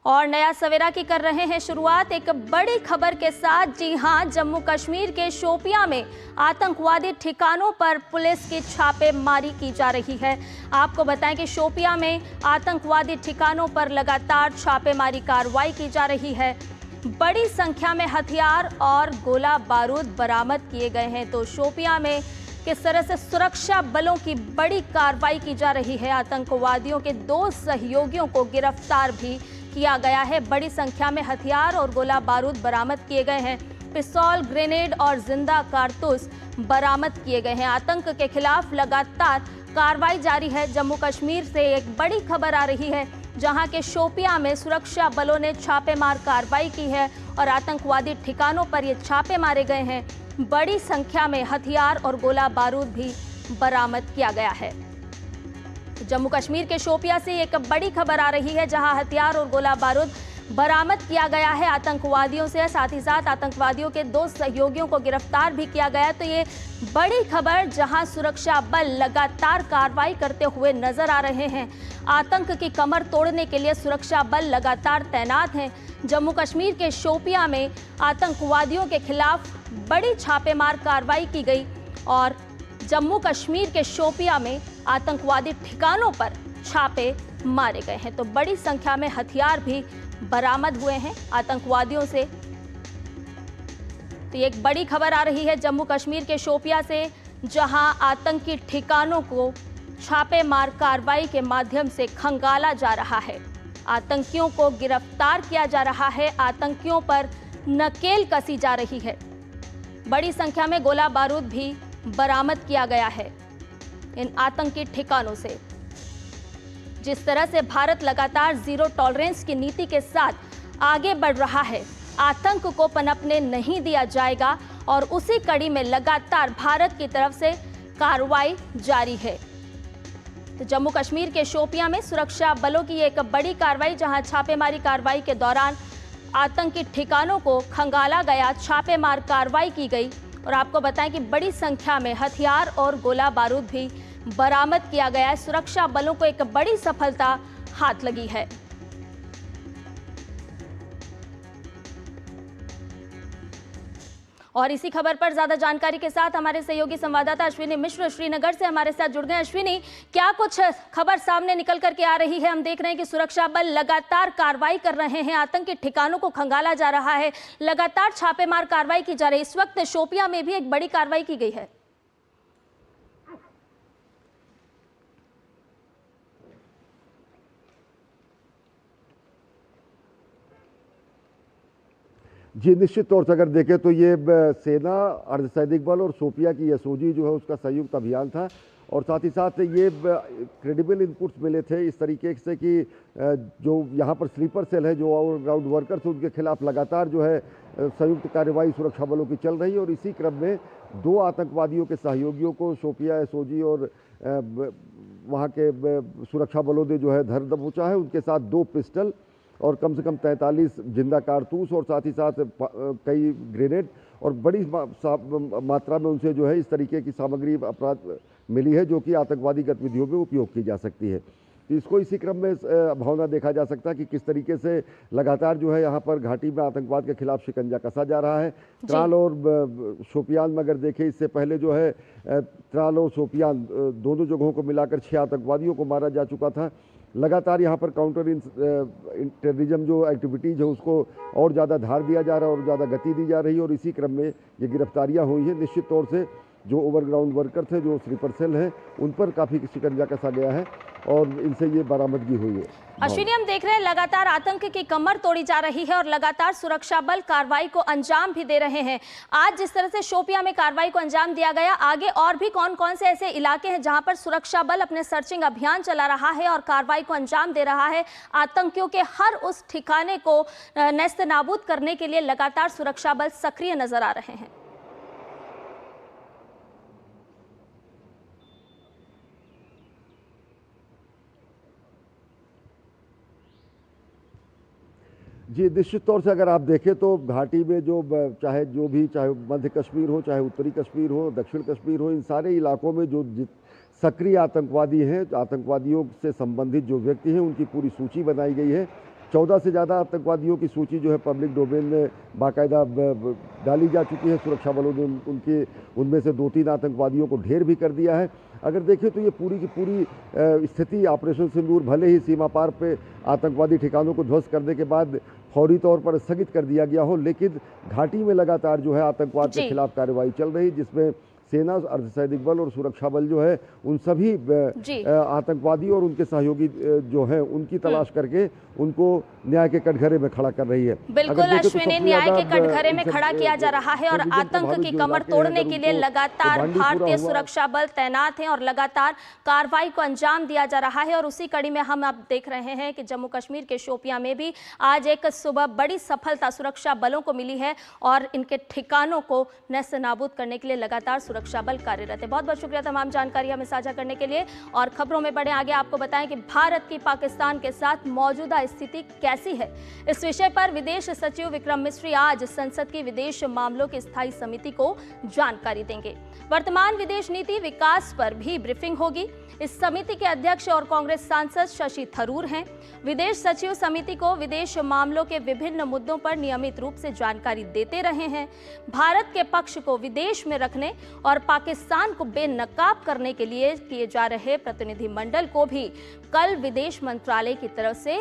और नया सवेरा की कर रहे हैं शुरुआत एक बड़ी खबर के साथ। जी हां, जम्मू कश्मीर के शोपियां में आतंकवादी ठिकानों पर पुलिस की छापेमारी की जा रही है। आपको बताएं कि शोपियां में आतंकवादी ठिकानों पर लगातार छापेमारी कार्रवाई की जा रही है। बड़ी संख्या में हथियार और गोला बारूद बरामद किए गए हैं। तो शोपियां में किस तरह से सुरक्षा बलों की बड़ी कार्रवाई की जा रही है। आतंकवादियों के 2 सहयोगियों को गिरफ्तार भी किया गया है। बड़ी संख्या में हथियार और गोला बारूद बरामद किए गए हैं। पिस्तौल, ग्रेनेड और जिंदा कारतूस बरामद किए गए हैं। आतंक के खिलाफ लगातार कार्रवाई जारी है। जम्मू कश्मीर से एक बड़ी खबर आ रही है, जहां के शोपियां में सुरक्षा बलों ने छापेमार कार्रवाई की है और आतंकवादी ठिकानों पर ये छापे मारे गए हैं। बड़ी संख्या में हथियार और गोला बारूद भी बरामद किया गया है। जम्मू कश्मीर के शोपियां से एक बड़ी खबर आ रही है, जहां हथियार और गोला बारूद बरामद किया गया है आतंकवादियों से। साथ ही साथ आतंकवादियों के 2 सहयोगियों को गिरफ्तार भी किया गया। तो ये बड़ी खबर, जहां सुरक्षा बल लगातार कार्रवाई करते हुए नजर आ रहे हैं। आतंक की कमर तोड़ने के लिए सुरक्षा बल लगातार तैनात हैं। जम्मू कश्मीर के शोपियां में आतंकवादियों के खिलाफ बड़ी छापेमार कार्रवाई की गई और जम्मू कश्मीर के शोपियां में आतंकवादी ठिकानों पर छापे मारे गए हैं। तो बड़ी संख्या में हथियार भी बरामद हुए हैं आतंकवादियों से। तो ये एक बड़ी खबर आ रही है जम्मू कश्मीर के शोपियां से, जहां आतंकी ठिकानों को छापेमार कार्रवाई के माध्यम से खंगाला जा रहा है। आतंकियों को गिरफ्तार किया जा रहा है। आतंकियों पर नकेल कसी जा रही है। बड़ी संख्या में गोला बारूद भी बरामद किया गया है इन आतंकी ठिकानों से। जिस तरह से भारत लगातार जीरो टॉलरेंस की नीति के साथ आगे बढ़ रहा है, आतंक को पनपने नहीं दिया जाएगा और उसी कड़ी में लगातार भारत की तरफ से कार्रवाई जारी है। तो जम्मू कश्मीर के शोपियां में सुरक्षा बलों की एक बड़ी कार्रवाई, जहां छापेमारी कार्रवाई के दौरान आतंकी ठिकानों को खंगाला गया, छापेमार कार्रवाई की गई। और आपको बताएं कि बड़ी संख्या में हथियार और गोला बारूद भी बरामद किया गया है। सुरक्षा बलों को एक बड़ी सफलता हाथ लगी है। और इसी खबर पर ज्यादा जानकारी के साथ हमारे सहयोगी संवाददाता अश्विनी मिश्र श्रीनगर से हमारे साथ जुड़ गए। अश्विनी, क्या कुछ खबर सामने निकल करके आ रही है? हम देख रहे हैं कि सुरक्षा बल लगातार कार्रवाई कर रहे हैं, आतंकी ठिकानों को खंगाला जा रहा है, लगातार छापेमार कार्रवाई की जा रही है। इस वक्त शोपियां में भी एक बड़ी कार्रवाई की गई है। जी, निश्चित तौर से अगर देखें तो ये सेना, अर्धसैनिक बल और शोपियां की एसओजी जो है उसका संयुक्त अभियान था। और साथ ही साथ ये क्रेडिबल इनपुट्स मिले थे इस तरीके से कि जो यहाँ पर स्लीपर सेल है, जो ऑलराउंड वर्कर्स हैं, उनके खिलाफ लगातार जो है संयुक्त कार्रवाई सुरक्षा बलों की चल रही है। और इसी क्रम में 2 आतंकवादियों के सहयोगियों को शोपियां एसओजी और वहाँ के सुरक्षा बलों ने जो है धर दबोचा है। उनके साथ 2 पिस्टल और कम से कम 43 जिंदा कारतूस और साथ ही साथ कई ग्रेनेड और बड़ी मात्रा में उनसे जो है इस तरीके की सामग्री अपराध मिली है, जो कि आतंकवादी गतिविधियों में उपयोग की जा सकती है। तो इसको इसी क्रम में भावना देखा जा सकता है कि किस तरीके से लगातार जो है यहाँ पर घाटी में आतंकवाद के खिलाफ शिकंजा कसा जा रहा है। त्राल और शोपियान में अगर देखें, इससे पहले जो है त्राल और शोपियान दोनों जगहों को मिलाकर 6 आतंकवादियों को मारा जा चुका था। लगातार यहाँ पर काउंटर टेररिज्म जो एक्टिविटीज़ है उसको और ज़्यादा धार दिया जा रहा है और ज़्यादा गति दी जा रही है। और इसी क्रम में ये गिरफ्तारियाँ हुई हैं। निश्चित तौर से जो ओवरग्राउंड वर्कर थे, जो स्लीपर सेल हैं, उन पर काफ़ी शिकंजा कसा गया है और इनसे ये बरामदगी हुई है। अश्विनी, हम देख रहे हैं लगातार आतंक की कमर तोड़ी जा रही है और लगातार सुरक्षा बल कार्रवाई को अंजाम भी दे रहे हैं। आज जिस तरह से शोपियां में कार्रवाई को अंजाम दिया गया, आगे और भी कौन कौन से ऐसे इलाके हैं जहां पर सुरक्षा बल अपने सर्चिंग अभियान चला रहा है और कार्रवाई को अंजाम दे रहा है? आतंकियों के हर उस ठिकाने को नेस्त नाबूद करने के लिए लगातार सुरक्षा बल सक्रिय नजर आ रहे हैं। जी, निश्चित तौर से अगर आप देखें तो घाटी में चाहे मध्य कश्मीर हो, चाहे उत्तरी कश्मीर हो, दक्षिण कश्मीर हो, इन सारे इलाकों में जो सक्रिय आतंकवादी हैं, आतंकवादियों से संबंधित जो व्यक्ति हैं, उनकी पूरी सूची बनाई गई है। 14 से ज़्यादा आतंकवादियों की सूची जो है पब्लिक डोमेन में बाकायदा डाली जा चुकी है। सुरक्षा बलों ने उनमें से 2-3 आतंकवादियों को ढेर भी कर दिया है। अगर देखें तो ये पूरी की पूरी स्थिति ऑपरेशन सिंदूर भले ही सीमा पार पे आतंकवादी ठिकानों को ध्वस्त करने के बाद फौरी तौर पर स्थगित कर दिया गया हो, लेकिन घाटी में लगातार जो है आतंकवाद के खिलाफ कार्रवाई चल रही, जिसमें सेना, अर्धसैनिक बल और सुरक्षा बल जो है उन सभी आतंकवादी और उनके सहयोगी जो हैं उनकी तलाश करके उनको न्याय के कटघरे में खड़ा कर रही है। बिल्कुल अश्विनी, न्याय के कटघरे में खड़ा किया जा रहा है और आतंक की कमर तोड़ने के लिए लगातार भारतीय सुरक्षा बल तैनात हैं और लगातार कार्रवाई को अंजाम दिया जा रहा है। और उसी कड़ी में हम अब देख रहे हैं कि जम्मू कश्मीर के शोपियां में भी आज एक सुबह बड़ी सफलता सुरक्षा बलों को मिली है और इनके ठिकानों को नष्ट नाबूद करने के लिए लगातार सुरक्षा बल कार्यरत है। बहुत बहुत शुक्रिया तमाम जानकारी हमें साझा करने के लिए। और खबरों में बढ़े आगे, आपको बताएं कि भारत की पाकिस्तान के साथ मौजूदा स्थिति कैसी है। इस विषय पर विदेश सचिव विक्रम मिस्री आज संसद की विदेश मामलों की स्थायी समिति को जानकारी देंगे। वर्तमान विदेश नीति विकास पर भी ब्रीफिंग होगी। इस समिति के अध्यक्ष और कांग्रेस सांसद शशि थरूर हैं। विदेश सचिव समिति को विदेश मामलों के विभिन्न मुद्दों पर नियमित रूप से जानकारी देते रहे हैं। भारत के पक्ष को विदेश में रखने और पाकिस्तान को बेनकाब करने के लिए किए जा रहे प्रतिनिधिमंडल को भी कल विदेश मंत्रालय की तरफ से